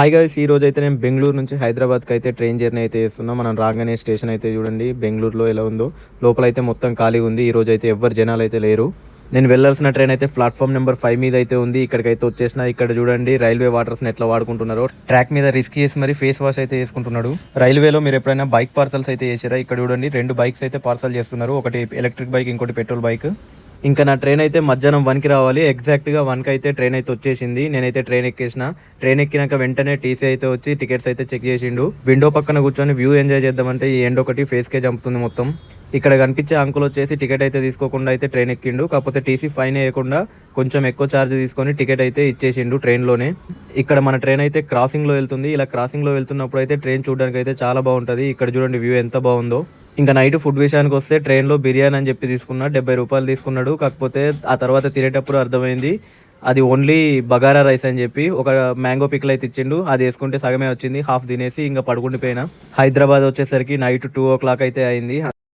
Hi guys, ఈ రోజు అయితే నేను బెంగళూరు నుంచి హైదరాబాద్కి అయితే ట్రైన్ జర్నీ అయితే చేస్తున్నా. మనం రాగానే స్టేషన్ అయితే చూడండి బెంగళూరులో ఎలా ఉందో. లోపల అయితే మొత్తం ఖాళీ ఉంది. ఈ రోజు అయితే ఎవ్వరు జనాలు అయితే లేరు. నేను వెళ్ళాల్సిన ట్రైన్ అయితే ప్లాట్ఫామ్ నెంబర్ 5 మీద అయితే ఉంది. ఇక్కడికైతే వచ్చేసిన. ఇక్కడ చూడండి రైల్వే వాటర్స్ని ఎట్లా వాడుకుంటున్నారో. ట్రాక్ మీద రిస్క్ చేసి మరి ఫేస్ వాష్ అయితే చేసుకుంటున్నాడు. రైల్వేలో మీరు ఎప్పుడైనా బైక్ పార్సల్స్ అయితే చేసారా? ఇక్కడ చూడండి 2 బైక్స్ అయితే పార్సల్ చేస్తున్నారు. ఒకటి ఎలక్ట్రిక్ బైక్, ఇంకోటి పెట్రోల్ బైక్. ఇంకా నా ట్రైన్ అయితే మధ్యాహ్నం 1కి రావాలి. ఎగ్జాక్ట్గా 1కి అయితే ట్రైన్ అయితే వచ్చేసింది. నేనైతే ట్రైన్ ఎక్కేసిన. ట్రైన్ ఎక్కినాక వెంటనే టీసీ అయితే వచ్చి టికెట్స్ అయితే చెక్ చేసిండు. విండో పక్కన కూర్చొని వ్యూ ఎంజాయ్ చేద్దామంటే ఈ ఎండ్ ఒకటి ఫేస్కే చంపుతుంది మొత్తం. ఇక్కడ కనిపించే అంకుల్ వచ్చేసి టికెట్ అయితే తీసుకోకుండా అయితే ట్రైన్ ఎక్కిండు. కాకపోతే టీసీ ఫైన్ వేయకుండా కొంచెం ఎక్కువ ఛార్జ్ తీసుకొని టికెట్ అయితే ఇచ్చేసిండు ట్రైన్లోనే. ఇక్కడ మన ట్రైన్ అయితే క్రాసింగ్లో వెళ్తుంది. ఇలా క్రాసింగ్లో వెళ్తున్నప్పుడు అయితే ట్రైన్ చూడడానికి అయితే చాలా బాగుంటుంది. ఇక్కడ చూడండి వ్యూ ఎంత బాగుందో. ఇంకా నైట్ ఫుడ్ విషయానికి వస్తే ట్రైన్లో బిర్యానీ అని చెప్పి తీసుకున్నా. 70 రూపాయలు తీసుకున్నాడు. కాకపోతే ఆ తర్వాత తినేటప్పుడు అర్థమైంది అది ఓన్లీ బగారా రైస్ అని చెప్పి. ఒక మ్యాంగో పిక్లు అయితే ఇచ్చిండు. అది వేసుకుంటే సగమే వచ్చింది. హాఫ్ తినేసి ఇంకా పడుకుండిపోయినా. హైదరాబాద్ వచ్చేసరికి నైట్ 2 o'clock అయితే అయింది.